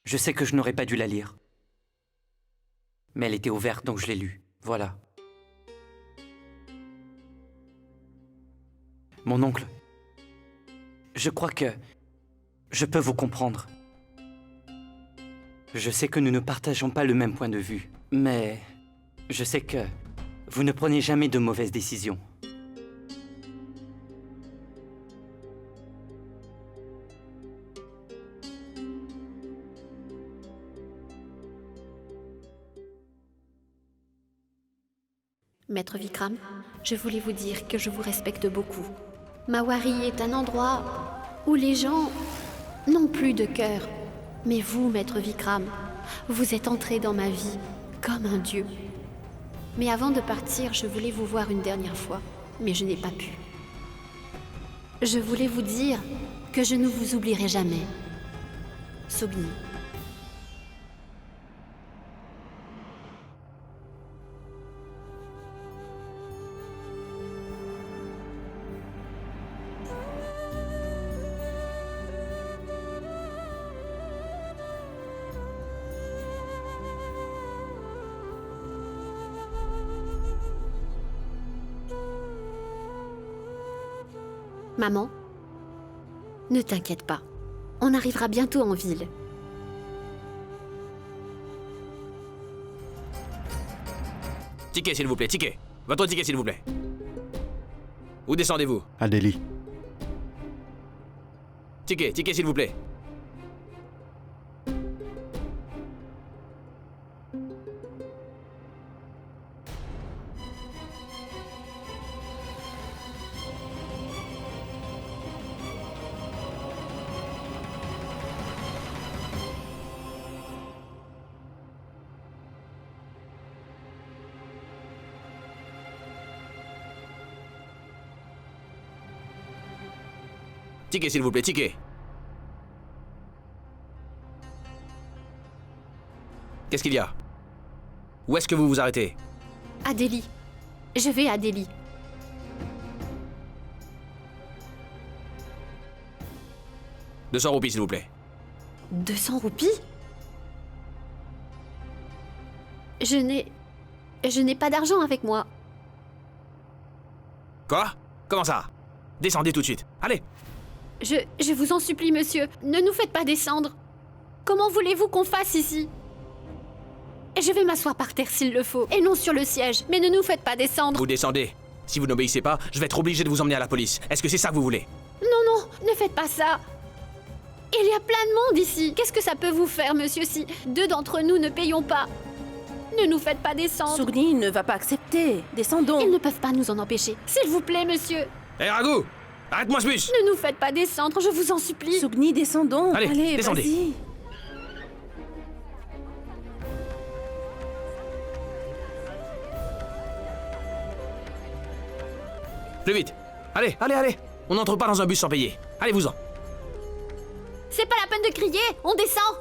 Je sais que je n'aurais pas dû la lire. Mais elle était ouverte, donc je l'ai lue. Voilà. Mon oncle, je crois que je peux vous comprendre. Je sais que nous ne partageons pas le même point de vue, mais je sais que vous ne prenez jamais de mauvaises décisions. Maître Vikram, je voulais vous dire que je vous respecte beaucoup. Mawari est un endroit où les gens n'ont plus de cœur. Mais vous, Maître Vikram, vous êtes entré dans ma vie comme un dieu. Mais avant de partir, je voulais vous voir une dernière fois, mais je n'ai pas pu. Je voulais vous dire que je ne vous oublierai jamais. Sogni. Maman, ne t'inquiète pas. On arrivera bientôt en ville. Ticket, s'il vous plaît, ticket. Votre ticket, s'il vous plaît. Où descendez-vous? À Delhi. Ticket, ticket, s'il vous plaît. Ticket, s'il vous plaît, ticket. Qu'est-ce qu'il y a? Où est-ce que vous vous arrêtez? À Delhi. Je vais à Delhi. « 200 roupies, s'il vous plaît. 200 roupies? Je n'ai pas d'argent avec moi. Quoi? Comment ça? Descendez tout de suite. Allez! Je vous en supplie, monsieur, ne nous faites pas descendre. Comment voulez-vous qu'on fasse ici? Je vais m'asseoir par terre s'il le faut, et non sur le siège, mais ne nous faites pas descendre. Vous descendez. Si vous n'obéissez pas, je vais être obligé de vous emmener à la police. Est-ce que c'est ça que vous voulez? Non, ne faites pas ça. Il y a plein de monde ici. Qu'est-ce que ça peut vous faire, monsieur, si 2 d'entre nous ne payons pas? Ne nous faites pas descendre. Sogni ne va pas accepter. Descendons. Ils ne peuvent pas nous en empêcher. S'il vous plaît, monsieur. Hé, Raghu! Arrête-moi ce bus! Ne nous faites pas descendre, je vous en supplie. Sogni, descendons. Allez, descendez. Vas-y. Plus vite! Allez, allez, allez! On n'entre pas dans un bus sans payer. Allez-vous-en! C'est pas la peine de crier, on descend.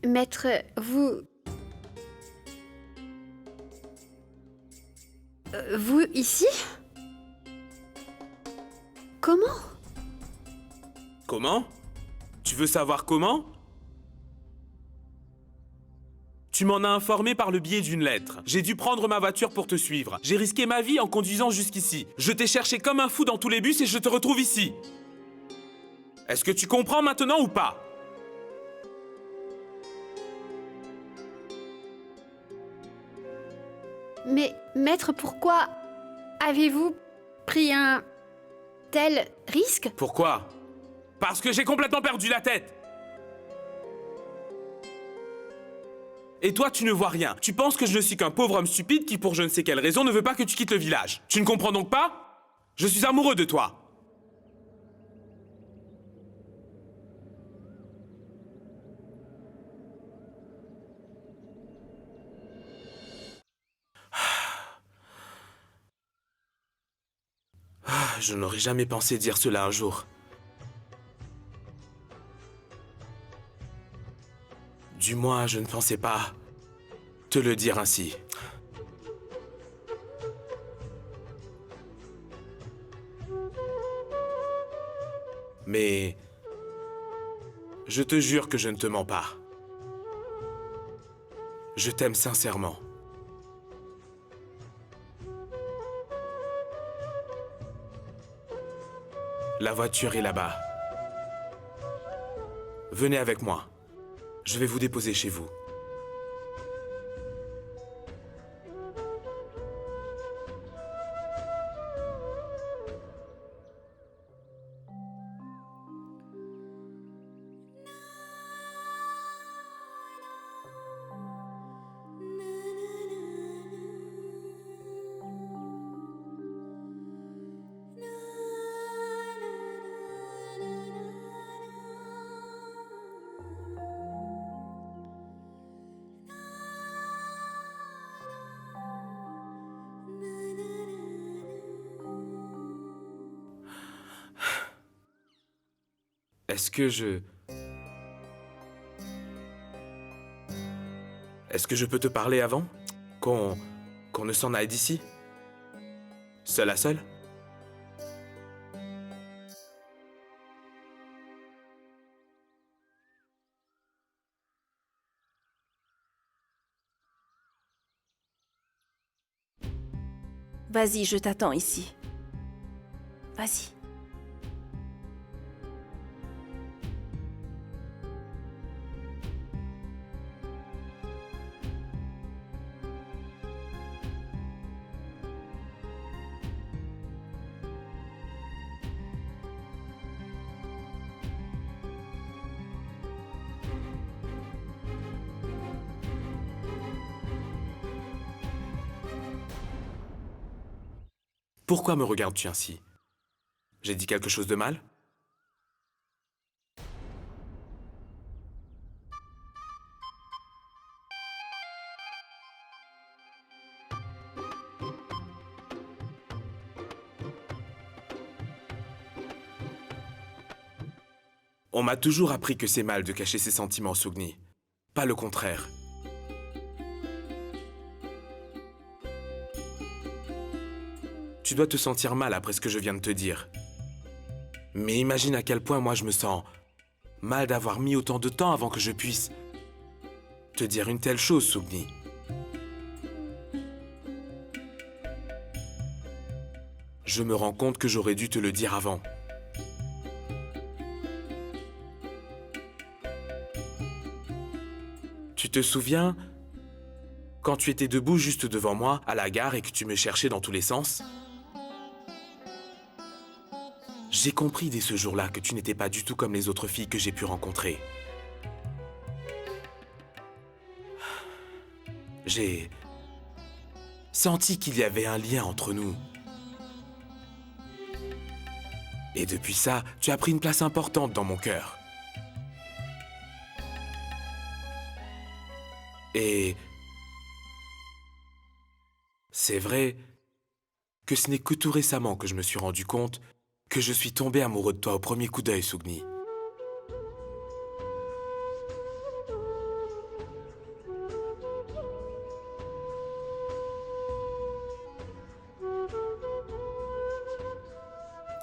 Maître, vous... Vous, ici? Comment? Comment? Tu veux savoir comment? Tu m'en as informé par le biais d'une lettre. J'ai dû prendre ma voiture pour te suivre. J'ai risqué ma vie en conduisant jusqu'ici. Je t'ai cherché comme un fou dans tous les bus et je te retrouve ici. Est-ce que tu comprends maintenant ou pas? Mais, maître, pourquoi avez-vous pris un tel risque? Pourquoi? Parce que j'ai complètement perdu la tête. Et toi, tu ne vois rien. Tu penses que je ne suis qu'un pauvre homme stupide qui, pour je ne sais quelle raison, ne veut pas que tu quittes le village. Tu ne comprends donc pas? Je suis amoureux de toi. Je n'aurais jamais pensé dire cela un jour. Du moins, je ne pensais pas te le dire ainsi. Mais je te jure que je ne te mens pas. Je t'aime sincèrement. La voiture est là-bas. Venez avec moi. Je vais vous déposer chez vous. Est-ce que je peux te parler avant? Qu'on ne s'en aille d'ici? Seul à seul? Vas-y, je t'attends ici. Vas-y. Pourquoi me regardes-tu ainsi? J'ai dit quelque chose de mal? On m'a toujours appris que c'est mal de cacher ses sentiments, Sugni. Pas le contraire. Tu dois te sentir mal après ce que je viens de te dire. Mais imagine à quel point moi je me sens mal d'avoir mis autant de temps avant que je puisse te dire une telle chose, Sugni. Je me rends compte que j'aurais dû te le dire avant. Tu te souviens quand tu étais debout juste devant moi à la gare et que tu me cherchais dans tous les sens? J'ai compris dès ce jour-là que tu n'étais pas du tout comme les autres filles que j'ai pu rencontrer. J'ai senti qu'il y avait un lien entre nous. Et depuis ça, tu as pris une place importante dans mon cœur. Et c'est vrai que ce n'est que tout récemment que je me suis rendu compte que je suis tombé amoureux de toi au premier coup d'œil, Sugni.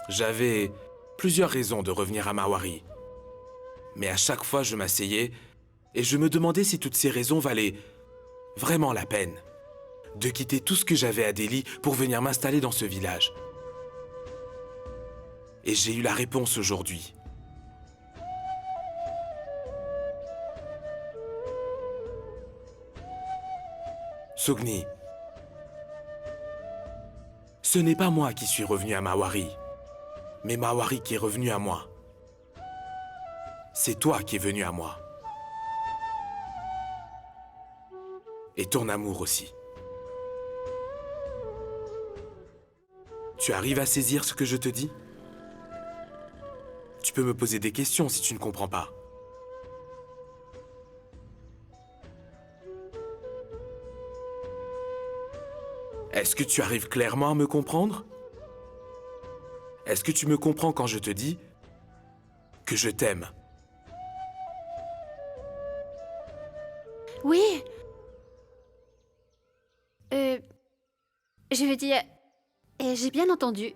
J'avais plusieurs raisons de revenir à Mawari. Mais à chaque fois, je m'asseyais et je me demandais si toutes ces raisons valaient vraiment la peine de quitter tout ce que j'avais à Delhi pour venir m'installer dans ce village. Et j'ai eu la réponse aujourd'hui. Sogni, ce n'est pas moi qui suis revenu à Mawari, mais Mawari qui est revenu à moi. C'est toi qui es venu à moi. Et ton amour aussi. Tu arrives à saisir ce que je te dis? Tu peux me poser des questions si tu ne comprends pas. Est-ce que tu arrives clairement à me comprendre? Est-ce que tu me comprends quand je te dis que je t'aime? Oui. Je veux dire, j'ai bien entendu.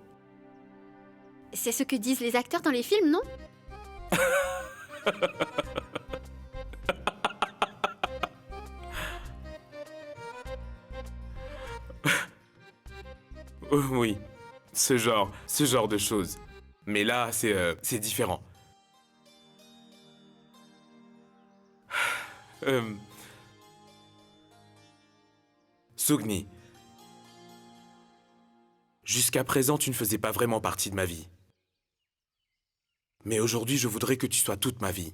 C'est ce que disent les acteurs dans les films, non? Oui, ce genre de choses. Mais là, c'est différent. Sogni, jusqu'à présent, tu ne faisais pas vraiment partie de ma vie. Mais aujourd'hui, je voudrais que tu sois toute ma vie.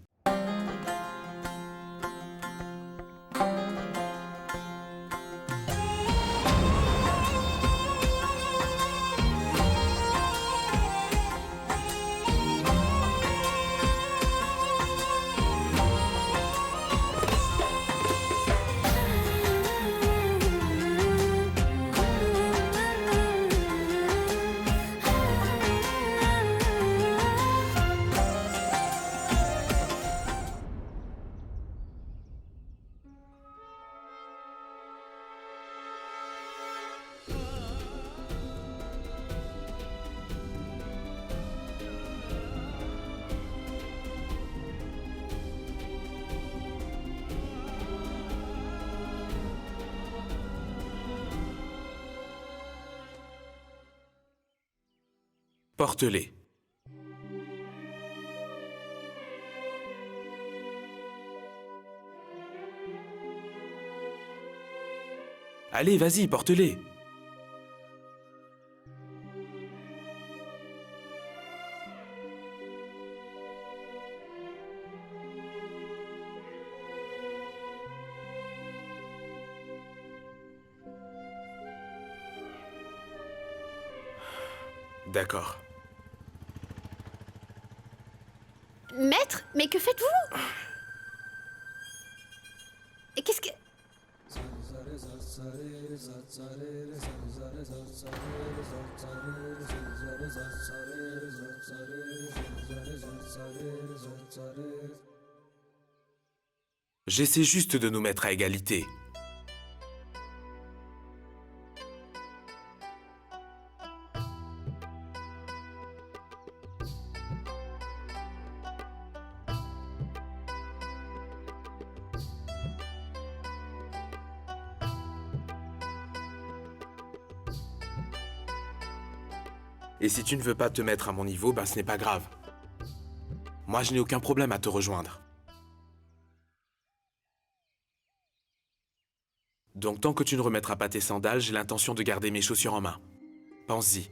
Porte-les. Allez, vas-y, porte-les. D'accord. Maître, mais que faites-vous? Et qu'est-ce que... J'essaie juste de nous mettre à égalité. Et si tu ne veux pas te mettre à mon niveau, ben ce n'est pas grave. Moi, je n'ai aucun problème à te rejoindre. Donc tant que tu ne remettras pas tes sandales, j'ai l'intention de garder mes chaussures en main. Pense-y.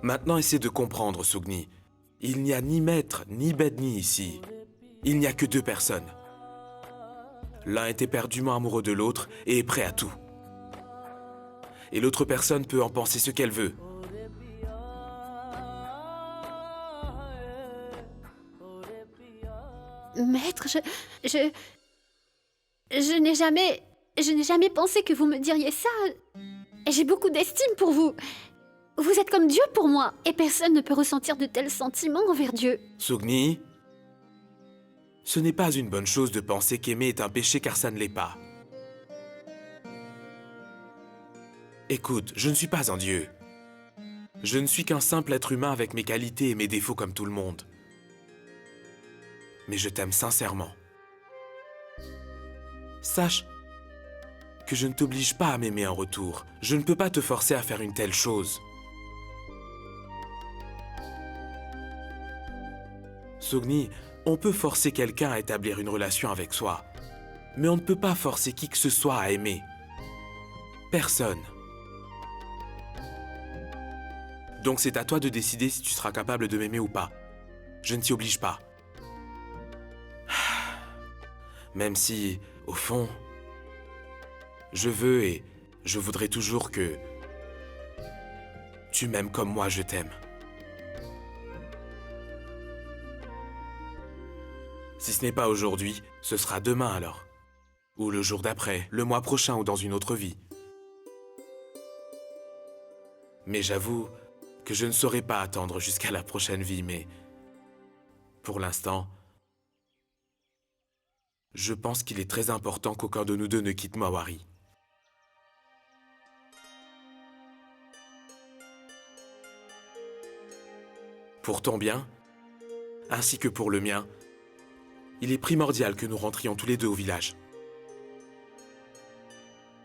Maintenant, essaie de comprendre, Sogni. Il n'y a ni maître, ni Bedni ici. Il n'y a que deux personnes. L'un est éperdument amoureux de l'autre et est prêt à tout. Et l'autre personne peut en penser ce qu'elle veut. Maître, je n'ai jamais pensé que vous me diriez ça. J'ai beaucoup d'estime pour vous. Vous êtes comme Dieu pour moi, et personne ne peut ressentir de tels sentiments envers Dieu. Sogni, ce n'est pas une bonne chose de penser qu'aimer est un péché car ça ne l'est pas. Écoute, je ne suis pas un dieu. Je ne suis qu'un simple être humain avec mes qualités et mes défauts comme tout le monde. Mais je t'aime sincèrement. Sache que je ne t'oblige pas à m'aimer en retour. Je ne peux pas te forcer à faire une telle chose. Sogni, on peut forcer quelqu'un à établir une relation avec soi, mais on ne peut pas forcer qui que ce soit à aimer. Personne. Donc c'est à toi de décider si tu seras capable de m'aimer ou pas. Je ne t'y oblige pas. Même si, au fond, je veux et je voudrais toujours que tu m'aimes comme moi je t'aime. Si ce n'est pas aujourd'hui, ce sera demain alors. Ou le jour d'après, le mois prochain ou dans une autre vie. Mais j'avoue que je ne saurais pas attendre jusqu'à la prochaine vie, mais pour l'instant, je pense qu'il est très important qu'aucun de nous deux ne quitte Mawari. Pour ton bien, ainsi que pour le mien, il est primordial que nous rentrions tous les deux au village.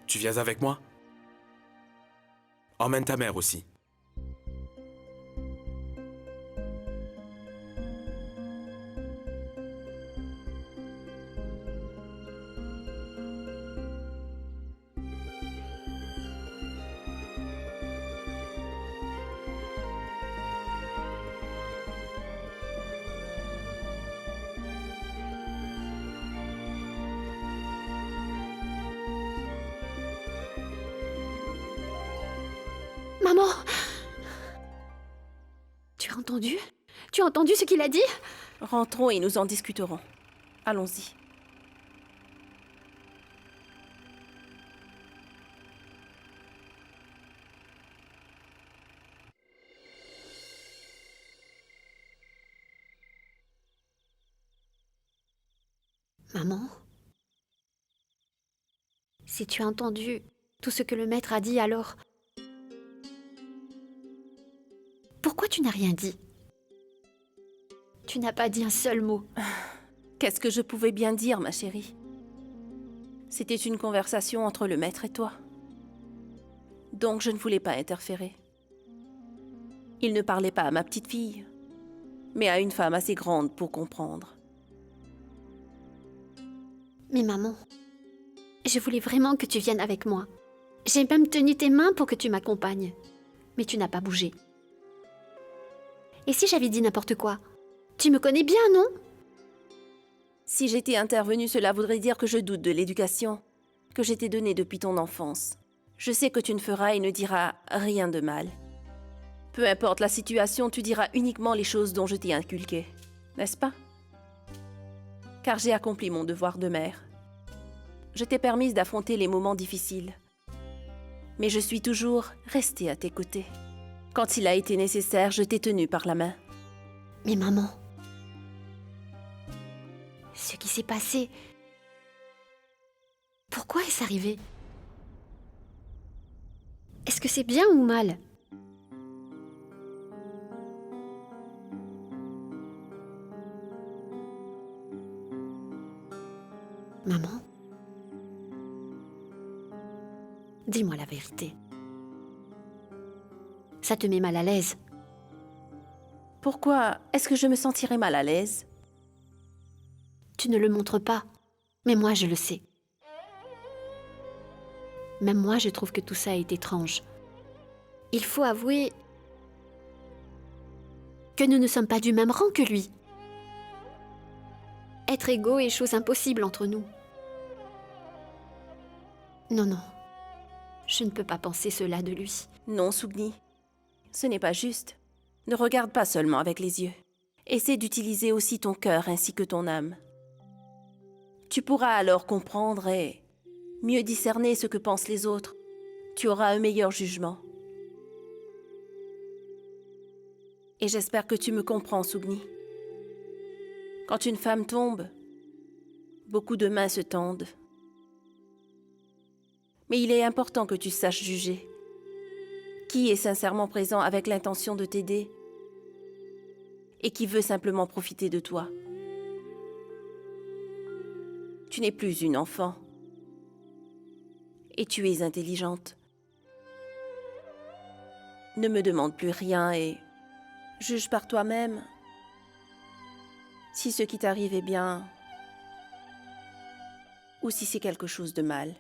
Tu viens avec moi? Emmène ta mère aussi. Maman! Tu as entendu? Tu as entendu ce qu'il a dit? Rentrons et nous en discuterons. Allons-y. Maman? Si tu as entendu tout ce que le maître a dit, alors... Pourquoi tu n'as rien dit? Tu n'as pas dit un seul mot. Qu'est-ce que je pouvais bien dire, ma chérie? C'était une conversation entre le maître et toi. Donc je ne voulais pas interférer. Il ne parlait pas à ma petite fille, mais à une femme assez grande pour comprendre. Mais maman, je voulais vraiment que tu viennes avec moi. J'ai même tenu tes mains pour que tu m'accompagnes. Mais tu n'as pas bougé. Et si j'avais dit n'importe quoi? Tu me connais bien, non? Si j'étais intervenue, cela voudrait dire que je doute de l'éducation que je t'ai donnée depuis ton enfance. Je sais que tu ne feras et ne diras rien de mal. Peu importe la situation, tu diras uniquement les choses dont je t'ai inculqué, n'est-ce pas? Car j'ai accompli mon devoir de mère. Je t'ai permise d'affronter les moments difficiles. Mais je suis toujours restée à tes côtés. Quand il a été nécessaire, je t'ai tenue par la main. Mais maman, ce qui s'est passé, pourquoi est-ce arrivé? Est-ce que c'est bien ou mal? Maman, dis-moi la vérité. Ça te met mal à l'aise? Pourquoi est-ce que je me sentirais mal à l'aise? Tu ne le montres pas, mais moi je le sais. Même moi je trouve que tout ça est étrange. Il faut avouer que nous ne sommes pas du même rang que lui. Être égaux est chose impossible entre nous. Non, non, je ne peux pas penser cela de lui. Non, Sogni, ce n'est pas juste. Ne regarde pas seulement avec les yeux. Essaie d'utiliser aussi ton cœur ainsi que ton âme. Tu pourras alors comprendre et mieux discerner ce que pensent les autres. Tu auras un meilleur jugement. Et j'espère que tu me comprends, Sugni. Quand une femme tombe, beaucoup de mains se tendent. Mais il est important que tu saches juger. Qui est sincèrement présent avec l'intention de t'aider et qui veut simplement profiter de toi. Tu n'es plus une enfant. Et tu es intelligente. Ne me demande plus rien et juge par toi-même si ce qui t'arrive est bien ou si c'est quelque chose de mal.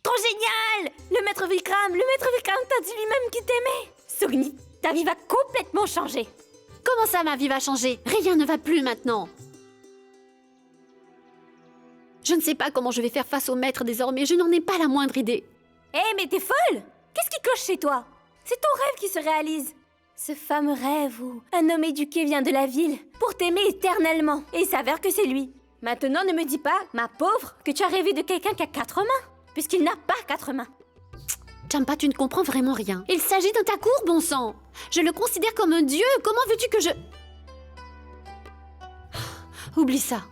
Trop génial! Le maître Vikram t'a dit lui-même qu'il t'aimait. Sugni, ta vie va complètement changer. Comment ça, ma vie va changer? Rien ne va plus maintenant. Je ne sais pas comment je vais faire face au maître désormais, je n'en ai pas la moindre idée. Eh, mais t'es folle! Qu'est-ce qui cloche chez toi? C'est ton rêve qui se réalise. Ce fameux rêve où un homme éduqué vient de la ville pour t'aimer éternellement. Et il s'avère que c'est lui. Maintenant, ne me dis pas, ma pauvre, que tu as rêvé de quelqu'un qui a 4 mains, puisqu'il n'a pas 4 mains. Champa, tu ne comprends vraiment rien. Il s'agit d'un Thakur, bon sang. Je le considère comme un dieu. Comment veux-tu que je... Oublie ça.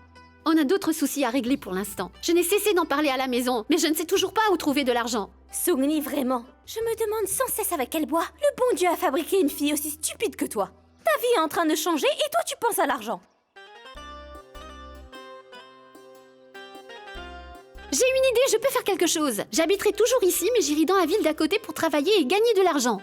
On a d'autres soucis à régler pour l'instant. Je n'ai cessé d'en parler à la maison, mais je ne sais toujours pas où trouver de l'argent. Sugni, vraiment. Je me demande sans cesse avec quel bois le bon Dieu a fabriqué une fille aussi stupide que toi. Ta vie est en train de changer et toi tu penses à l'argent. J'ai une idée, je peux faire quelque chose. J'habiterai toujours ici, mais j'irai dans la ville d'à côté pour travailler et gagner de l'argent.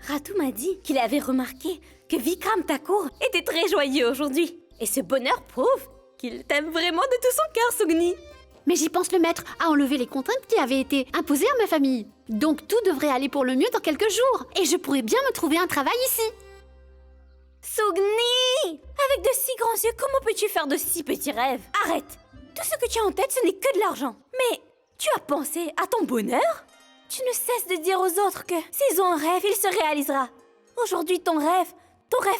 Ratu m'a dit qu'il avait remarqué que Vikram Thakur était très joyeux aujourd'hui. Et ce bonheur prouve qu'il t'aime vraiment de tout son cœur, Sugni. Mais j'y pense, le maître a enlevé les contraintes qui avaient été imposées à ma famille. Donc tout devrait aller pour le mieux dans quelques jours. Et je pourrais bien me trouver un travail ici. Sugni! Avec de si grands yeux, comment peux-tu faire de si petits rêves? Arrête! Tout ce que tu as en tête, ce n'est que de l'argent. Mais tu as pensé à ton bonheur? Tu ne cesses de dire aux autres que s'ils ont un rêve, il se réalisera. Aujourd'hui, ton rêve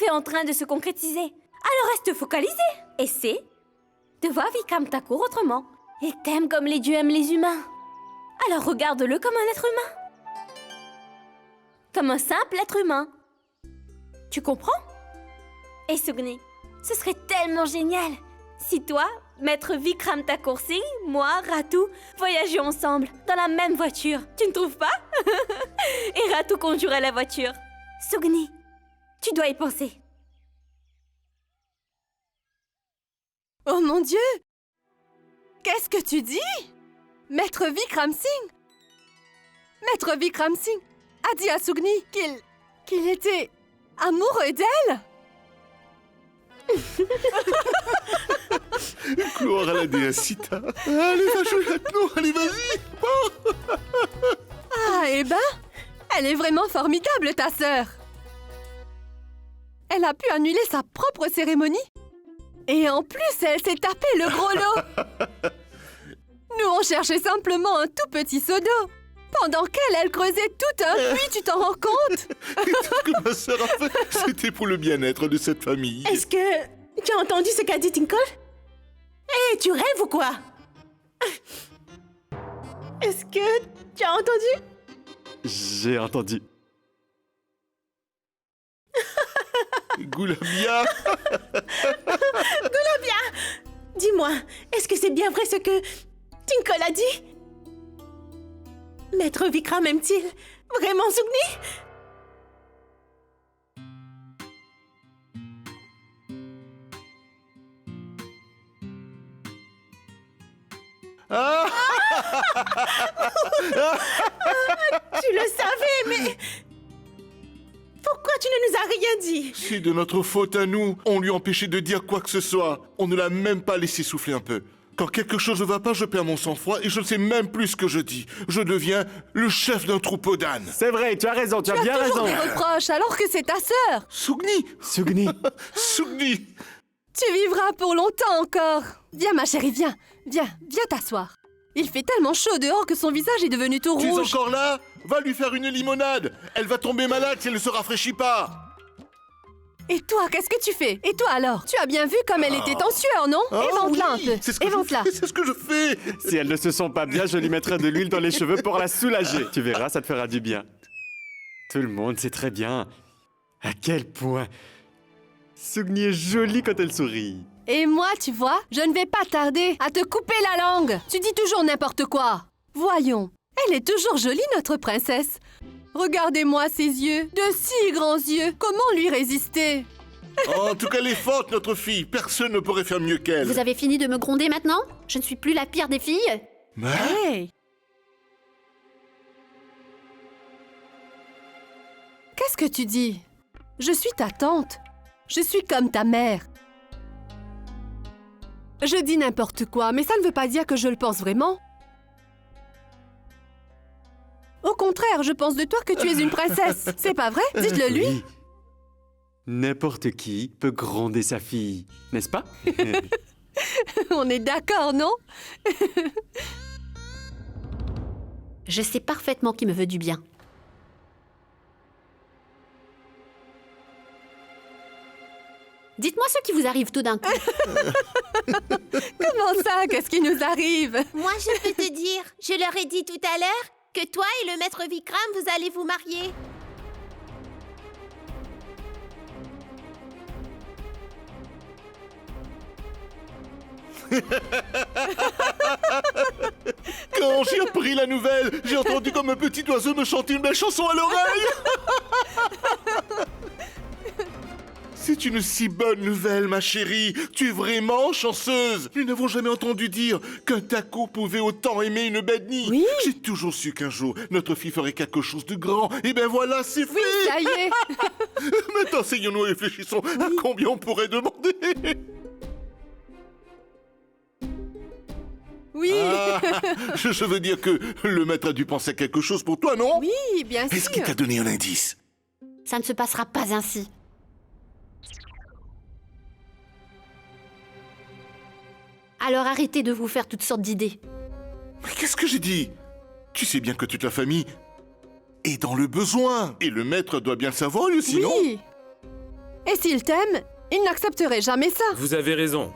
est en train de se concrétiser. Alors reste focalisé. Essaie de voir Vikram Thakur autrement. Il t'aime comme les dieux aiment les humains. Alors regarde-le comme un être humain. Comme un simple être humain. Tu comprends? Et Sugni, ce serait tellement génial si toi, maître Vikram Thakur Singh, moi, Ratu, voyagions ensemble dans la même voiture. Tu ne trouves pas? Et Ratu conduirait la voiture. Sugni, tu dois y penser. Oh mon Dieu! Qu'est-ce que tu dis? Maître Vikram Singh? Maître Vikram Singh a dit à Sugni qu'il était amoureux d'elle? Gloire à la déesse Sita. Allez, va jouer avec nous, allez, vas-y. Ah, eh ben, elle est vraiment formidable, ta sœur. Elle a pu annuler sa propre cérémonie. Et en plus, elle s'est tapé le gros lot. Nous, on cherchait simplement un tout petit seau d'eau. Pendant elle creusait tout un puits, tu t'en rends compte? Et tout ce que ma sœur a fait, c'était pour le bien-être de cette famille. Est-ce que tu as entendu ce qu'a dit Tinkle? Hé, tu rêves ou quoi? Est-ce que tu as entendu? J'ai entendu. Goulabia. Goulabia! Dis-moi, est-ce que c'est bien vrai ce que Tinkle a dit? Maître Vikram aime-t-il vraiment Sugni? Ah. Tu le savais, mais... Pourquoi tu ne nous as rien dit? C'est de notre faute à nous. On lui empêchait de dire quoi que ce soit. On ne l'a même pas laissé souffler un peu. Quand quelque chose ne va pas, je perds mon sang-froid et je ne sais même plus ce que je dis. Je deviens le chef d'un troupeau d'ânes. C'est vrai, tu as raison, tu as bien Toujours raison. des reproches alors que c'est ta sœur. Sugni Sugni, Sugni Tu vivras pour longtemps encore. Viens, ma chérie, viens. Viens t'asseoir. Il fait tellement chaud dehors que son visage est devenu tout Tu es rouge. encore là? Va lui faire une limonade. Elle va tomber malade si elle ne se rafraîchit pas. Et toi, qu'est-ce que tu fais? Et toi alors? Tu as bien vu comme elle était en sueur, non? Évente-la un peu. C'est ce que je Évente-la. fais, c'est ce que je fais. si elle ne se sent pas bien, je lui mettrai de l'huile dans les cheveux pour la soulager. Tu verras, ça te fera du bien. Tout le monde sait très bien à quel point Sugni est jolie quand elle sourit. Et moi, tu vois, je ne vais pas tarder à te couper la langue. Tu dis toujours n'importe quoi. Voyons, elle est toujours jolie, notre princesse. Regardez-moi ses yeux, de si grands yeux. Comment lui résister? En tout cas, elle est forte, notre fille. Personne ne pourrait faire mieux qu'elle. Vous avez fini de me gronder maintenant? Je ne suis plus la pire des filles? Mais... Hey! Qu'est-ce que tu dis? Je suis ta tante. Je suis comme ta mère. Je dis n'importe quoi, mais ça ne veut pas dire que je le pense vraiment. Au contraire, je pense de toi que tu es une princesse. C'est pas vrai? Dites-le lui. Oui. N'importe qui peut gronder sa fille, n'est-ce pas? On est d'accord, non? Je sais parfaitement qui me veut du bien. Dites-moi ce qui vous arrive tout d'un coup. Comment ça? Qu'est-ce qui nous arrive? Moi, je peux te dire, je leur ai dit tout à l'heure que toi et le maître Vikram, vous allez vous marier. Quand j'ai appris la nouvelle, j'ai entendu comme un petit oiseau me chanter une belle chanson à l'oreille. C'est une si bonne nouvelle, ma chérie. Tu es vraiment chanceuse. Nous n'avons jamais entendu dire qu'un taco pouvait autant aimer une Bedni. Oui. J'ai toujours su qu'un jour, notre fille ferait quelque chose de grand. Et ben voilà, c'est fait. Oui, ça y est. Maintenant, asseyons-nous et réfléchissons à combien on pourrait demander. Oui. Ah, je veux dire que le maître a dû penser à quelque chose pour toi, non? Oui, bien sûr. Est-ce qu'il t'a donné un indice? Ça ne se passera pas ainsi. Alors arrêtez de vous faire toutes sortes d'idées. Mais qu'est-ce que j'ai dit? Tu sais bien que toute la famille est dans le besoin. Et le maître doit bien le savoir, lui aussi, non? Oui. Et s'il t'aime, il n'accepterait jamais ça. Vous avez raison.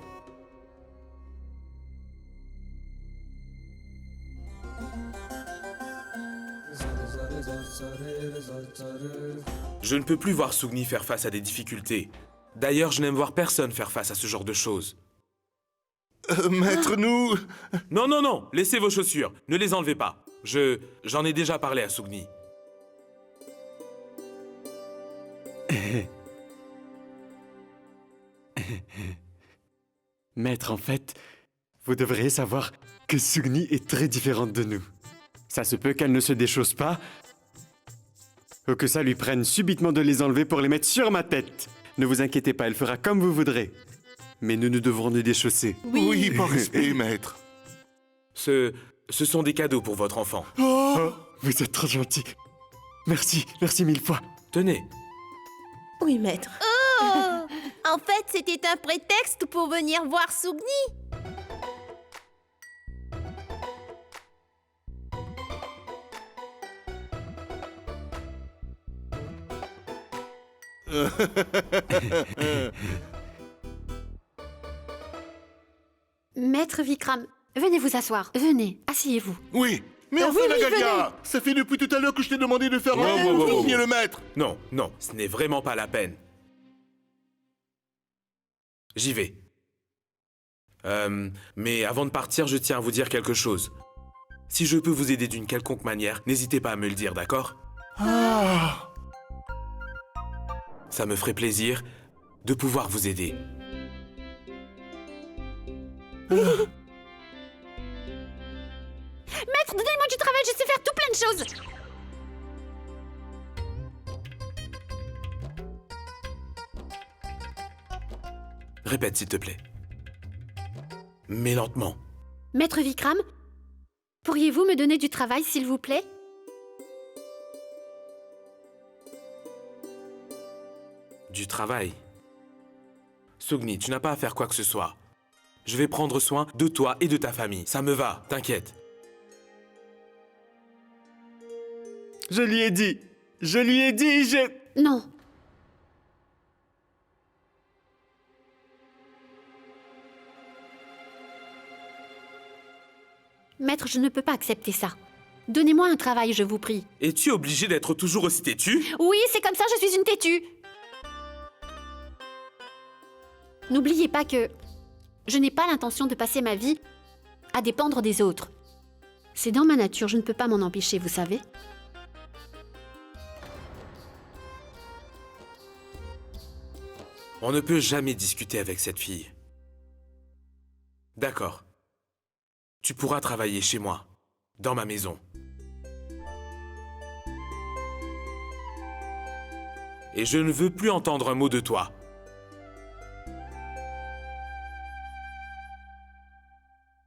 Je ne peux plus voir Sugni faire face à des difficultés. D'ailleurs, je n'aime voir personne faire face à ce genre de choses. Maître, nous... Non, non, non, laissez vos chaussures. Ne les enlevez pas. J'en ai déjà parlé à Sugni. Maître, en fait, vous devriez savoir que Sugni est très différente de nous. Ça se peut qu'elle ne se déchausse pas, ou que ça lui prenne subitement de les enlever pour les mettre sur ma tête. Ne vous inquiétez pas, elle fera comme vous voudrez. Mais nous devrons nous déchausser. Oui, par respect, maître. Ce sont des cadeaux pour votre enfant. Oh, vous êtes trop gentil. Merci, merci mille fois. Tenez. Oui, maître. Oh! En fait, c'était un prétexte pour venir voir Sugni. Maître Vikram, venez vous asseoir. Venez, asseyez-vous. Oui, mais enfin, oui, Nagalia, ça fait depuis tout à l'heure que je t'ai demandé de faire venir le maître. Non, non, ce n'est vraiment pas la peine. J'y vais. Mais avant de partir, je tiens à vous dire quelque chose. Si je peux vous aider d'une quelconque manière, n'hésitez pas à me le dire, d'accord? Ah, Ça me ferait plaisir de pouvoir vous aider. Maître, donnez-moi du travail, je sais faire tout plein de choses. Répète, s'il te plaît. Mais lentement. Maître Vikram, pourriez-vous me donner du travail, s'il vous plaît? Du travail. Sugni, tu n'as pas à faire quoi que ce soit. Je vais prendre soin de toi et de ta famille. Ça me va, t'inquiète. Je lui ai dit, Non. Maître, je ne peux pas accepter ça. Donnez-moi un travail, je vous prie. Es-tu obligé d'être toujours aussi têtu? Oui, c'est comme ça, je suis une têtue. N'oubliez pas que je n'ai pas l'intention de passer ma vie à dépendre des autres. C'est dans ma nature, je ne peux pas m'en empêcher, vous savez. On ne peut jamais discuter avec cette fille. D'accord. Tu pourras travailler chez moi, dans ma maison. Et je ne veux plus entendre un mot de toi.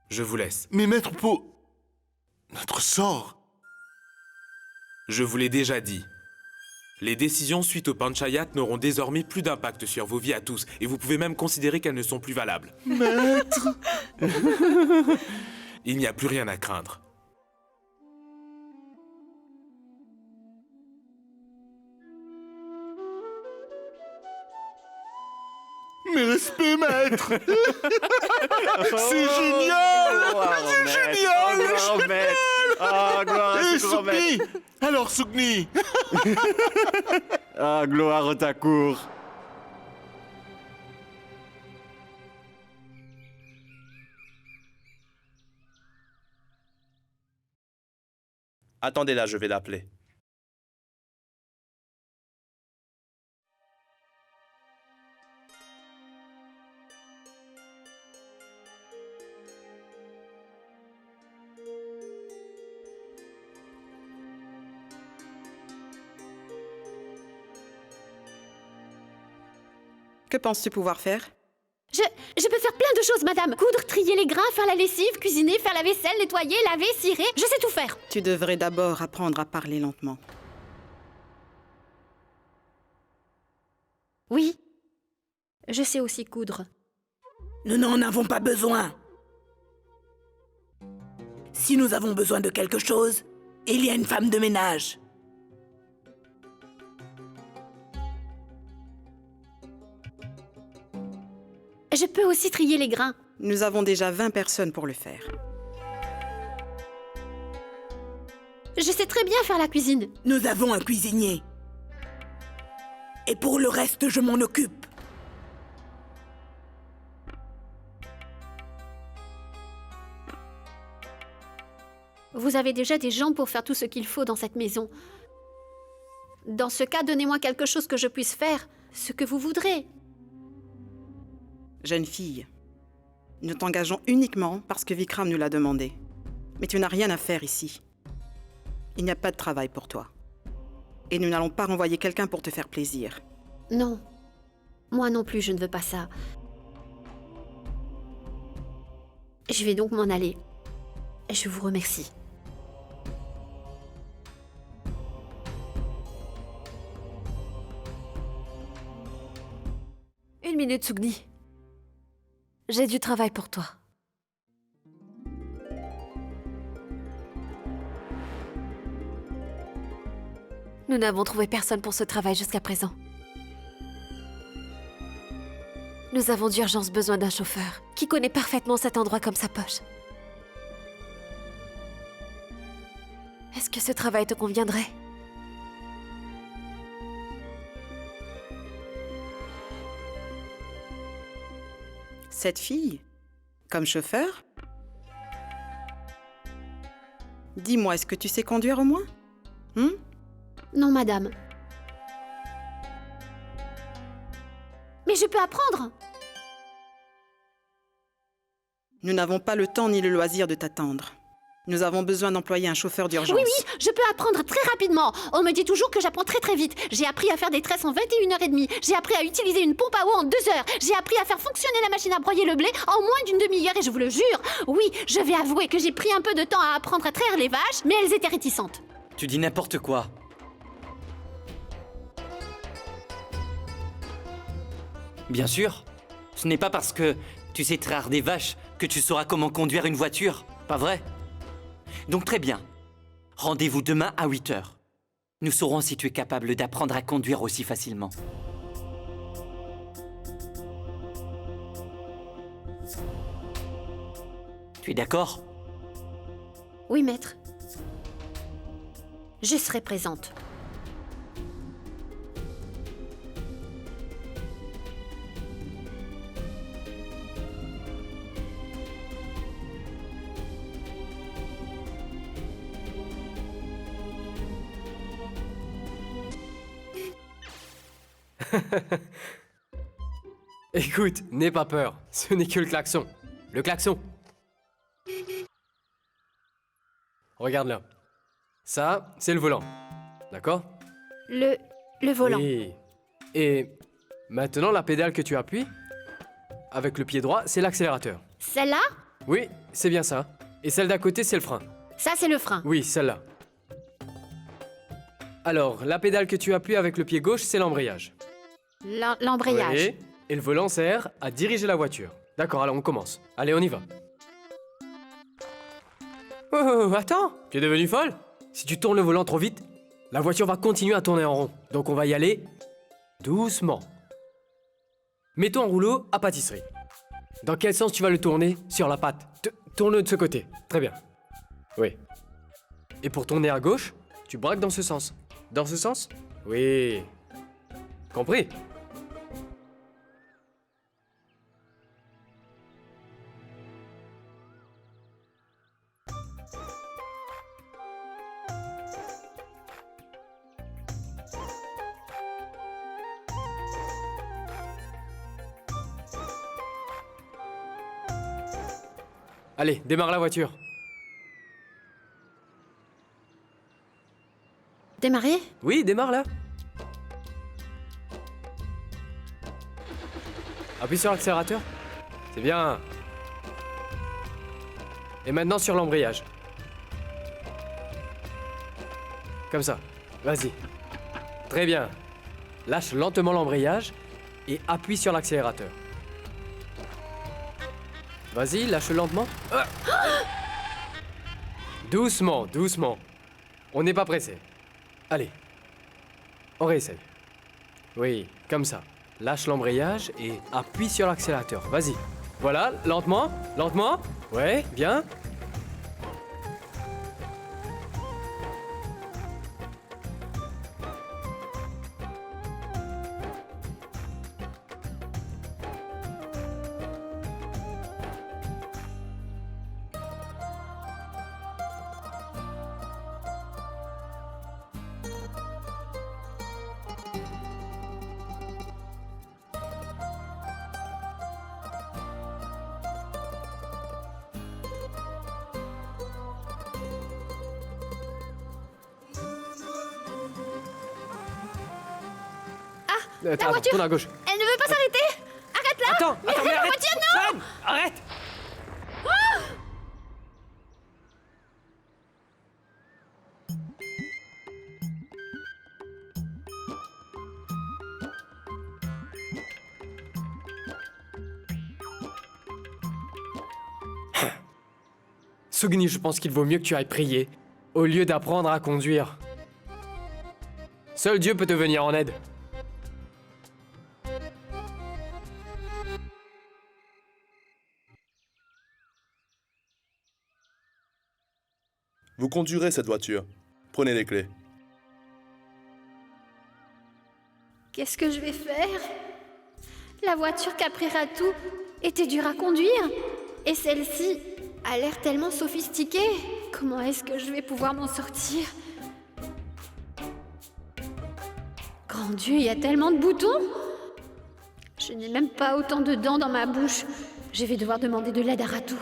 Je vous laisse. Mais maître Po... Notre sort... Je vous l'ai déjà dit. Les décisions suite au Panchayat n'auront désormais plus d'impact sur vos vies à tous, et vous pouvez même considérer qu'elles ne sont plus valables. Maître... Il n'y a plus rien à craindre. Mes respects, maître. C'est génial. C'est génial. gloire à Et ce grand maître. Sugni. Alors, Sugni. Ah, gloire à ta cour. Attendez là, je vais l'appeler. Que penses-tu pouvoir faire? Je peux faire plein de choses, madame. Coudre, trier les grains, faire la lessive, cuisiner, faire la vaisselle, nettoyer, laver, cirer. Je sais tout faire. Tu devrais d'abord apprendre à parler lentement. Oui. Je sais aussi coudre. Nous n'en avons pas besoin. Si nous avons besoin de quelque chose, il y a une femme de ménage. Je peux aussi trier les grains. Nous avons déjà 20 personnes pour le faire. Je sais très bien faire la cuisine. Nous avons un cuisinier. Et pour le reste, je m'en occupe. Vous avez déjà des gens pour faire tout ce qu'il faut dans cette maison. Dans ce cas, donnez-moi quelque chose que je puisse faire, ce que vous voudrez. Jeune fille, nous t'engageons uniquement parce que Vikram nous l'a demandé. Mais tu n'as rien à faire ici. Il n'y a pas de travail pour toi. Et nous n'allons pas renvoyer quelqu'un pour te faire plaisir. Non. Moi non plus, je ne veux pas ça. Je vais donc m'en aller. Je vous remercie. Une minute, Sugni. J'ai du travail pour toi. Nous n'avons trouvé personne pour ce travail jusqu'à présent. Nous avons d'urgence besoin d'un chauffeur qui connaît parfaitement cet endroit comme sa poche. Est-ce que ce travail te conviendrait ? Cette fille, comme chauffeur? Dis-moi, est-ce que tu sais conduire au moins? Non, madame. Mais je peux apprendre. Nous n'avons pas le temps ni le loisir de t'attendre. Nous avons besoin d'employer un chauffeur d'urgence. Oui, oui, je peux apprendre très rapidement. On me dit toujours que j'apprends très très vite. J'ai appris à faire des tresses en 21h30. J'ai appris à utiliser une pompe à eau en 2 heures. J'ai appris à faire fonctionner la machine à broyer le blé en moins d'une demi-heure et je vous le jure, oui, je vais avouer que j'ai pris un peu de temps à apprendre à traire les vaches, mais elles étaient réticentes. Tu dis n'importe quoi. Bien sûr, ce n'est pas parce que tu sais traire des vaches que tu sauras comment conduire une voiture, pas vrai? Donc très bien. Rendez-vous demain à 8h. Nous saurons si tu es capable d'apprendre à conduire aussi facilement. Tu es d'accord? Oui, maître. Je serai présente. Écoute, n'aie pas peur, ce n'est que le klaxon. Le klaxon. Regarde là. Ça, c'est le volant. D'accord? Le volant. Oui. Et maintenant, la pédale que tu appuies, avec le pied droit, c'est l'accélérateur. Celle-là? Oui, c'est bien ça. Et celle d'à côté, c'est le frein. Ça, c'est le frein. Oui, celle-là. Alors, la pédale que tu appuies avec le pied gauche, c'est l'embrayage. L'embrayage. Oui. Et le volant sert à diriger la voiture. D'accord, alors on commence. Allez, on y va. Oh, attends! Tu es devenue folle? Si tu tournes le volant trop vite, la voiture va continuer à tourner en rond. Donc on va y aller doucement. Mets-toi en rouleau à pâtisserie. Dans quel sens tu vas le tourner? Sur la patte. Tourne-le de ce côté. Très bien. Oui. Et pour tourner à gauche, tu braques dans ce sens. Dans ce sens? Oui. Compris? Allez, démarre la voiture. Démarrer? Oui, démarre là. Appuie sur l'accélérateur. C'est bien. Et maintenant sur l'embrayage. Comme ça. Vas-y. Très bien. Lâche lentement l'embrayage et appuie sur l'accélérateur. Vas-y, lâche lentement. Ah. Doucement, doucement. On n'est pas pressé. Allez. On réessaye. Oui, comme ça. Lâche l'embrayage et appuie sur l'accélérateur. Vas-y. Voilà, lentement, lentement. Ouais, bien. La voiture! Tourne à gauche. Elle ne veut pas s'arrêter! Arrête-la! Attends, mais attends, mais la arrête! voiture, non! Anne, arrête! Sugni, je pense qu'il vaut mieux que tu ailles prier, au lieu d'apprendre à conduire. Seul Dieu peut te venir en aide. Vous conduirez cette voiture. Prenez les clés. Qu'est-ce que je vais faire? La voiture Capriratu était dure à conduire. Et celle-ci a l'air tellement sophistiquée. Comment est-ce que je vais pouvoir m'en sortir? Grand Dieu, il y a tellement de boutons! Je n'ai même pas autant de dents dans ma bouche. Je vais devoir demander de l'aide à Ratou.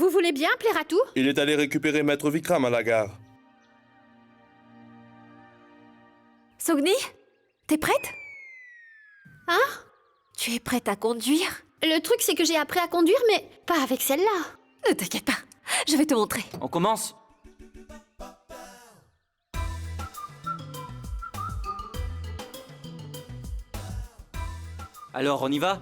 Vous voulez bien plaire à tout? Il est allé récupérer Maître Vikram à la gare. Sogni, t'es prête? Hein? Tu es prête à conduire? Le truc, c'est que j'ai appris à conduire, mais pas avec celle-là. Ne t'inquiète pas, je vais te montrer. On commence? Alors, on y va?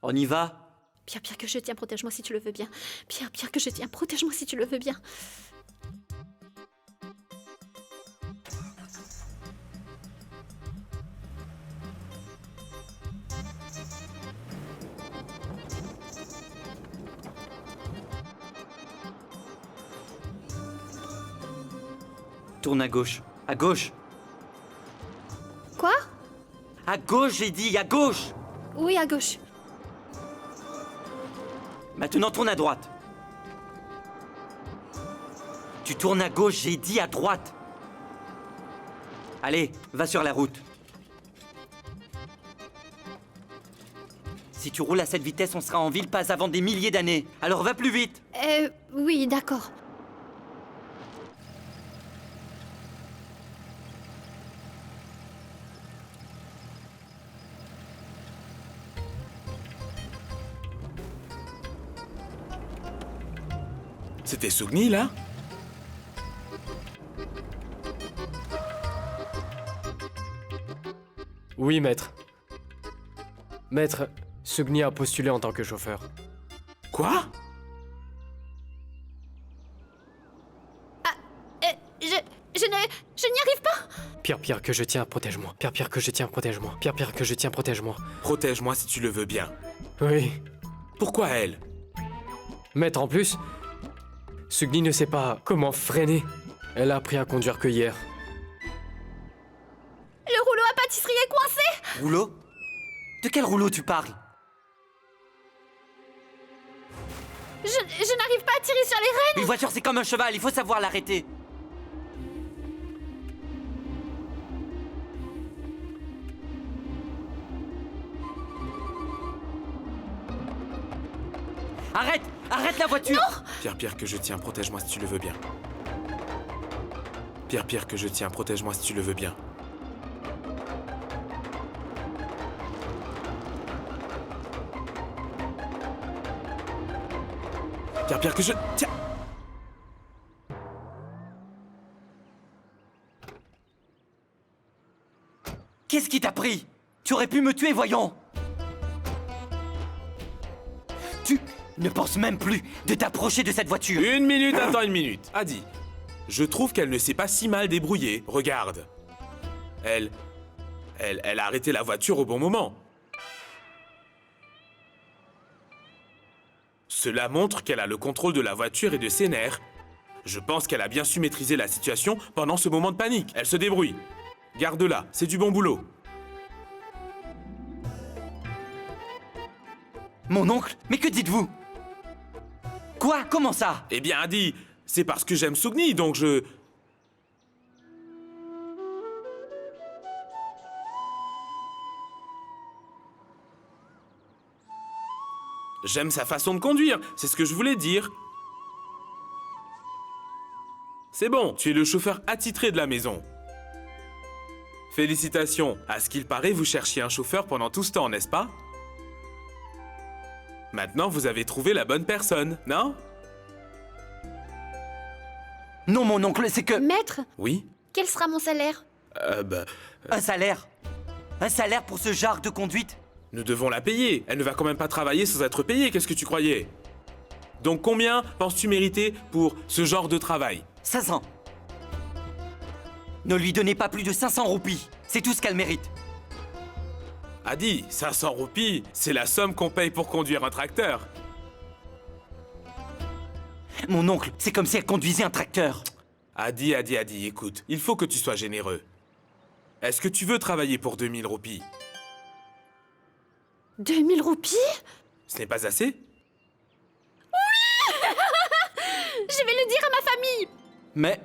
On y va? Pierre que je tiens, protège-moi si tu le veux bien. Pierre que je tiens, protège-moi si tu le veux bien. Tourne à gauche. À gauche. Quoi? À gauche, j'ai dit, à gauche! Oui, à gauche. Maintenant, tourne à droite. Tu tournes à gauche, j'ai dit à droite. Allez, va sur la route. Si tu roules à cette vitesse, on sera en ville pas avant des milliers d'années. Alors va plus vite. Oui, d'accord. C'était Sugni, là? Oui, maître. Maître, Sugni a postulé en tant que chauffeur. Quoi? Je n'y arrive pas. Pierre que je tiens, protège-moi. Pierre que je tiens, protège-moi. Pierre que je tiens, protège-moi. Protège-moi si tu le veux bien. Oui. Pourquoi elle? Maître, en plus, Sugni ne sait pas comment freiner. Elle a appris à conduire que hier. Le rouleau à pâtisserie est coincé. Rouleau? De quel rouleau tu parles? Je n'arrive pas à tirer sur les rênes. Une voiture, c'est comme un cheval, il faut savoir l'arrêter. Arrête! Arrête la voiture! Non! Pierre que je tiens, protège-moi si tu le veux bien. Pierre que je tiens, protège-moi si tu le veux bien. Pierre que je... Tiens! Qu'est-ce qui t'a pris? Tu aurais pu me tuer, voyons! Tu ne penses même plus de t'approcher de cette voiture! Une minute, attends une minute. Adi, je trouve qu'elle ne s'est pas si mal débrouillée. Regarde. Elle a arrêté la voiture au bon moment. Cela montre qu'elle a le contrôle de la voiture et de ses nerfs. Je pense qu'elle a bien su maîtriser la situation pendant ce moment de panique. Elle se débrouille. Garde-la, c'est du bon boulot. Mon oncle? Mais que dites-vous? Quoi? Comment ça? Eh bien, Adi, c'est parce que j'aime Sugni, donc je... J'aime sa façon de conduire, c'est ce que je voulais dire. C'est bon, tu es le chauffeur attitré de la maison. Félicitations. À ce qu'il paraît, vous cherchiez un chauffeur pendant tout ce temps, n'est-ce pas? Maintenant, vous avez trouvé la bonne personne, non? Non, mon oncle, c'est que... Maître, Oui? quel sera mon salaire? Un salaire? Un salaire pour ce genre de conduite? Nous devons la payer. Elle ne va quand même pas travailler sans être payée, qu'est-ce que tu croyais? Donc combien penses-tu mériter pour ce genre de travail? 500. Ne lui donnez pas plus de 500 roupies. C'est tout ce qu'elle mérite. Adi, 500 roupies, c'est la somme qu'on paye pour conduire un tracteur. Mon oncle, c'est comme si elle conduisait un tracteur. Adi, écoute, il faut que tu sois généreux. Est-ce que tu veux travailler pour 2000 roupies? 2000 roupies? Ce n'est pas assez? Je vais le dire à ma famille! Mais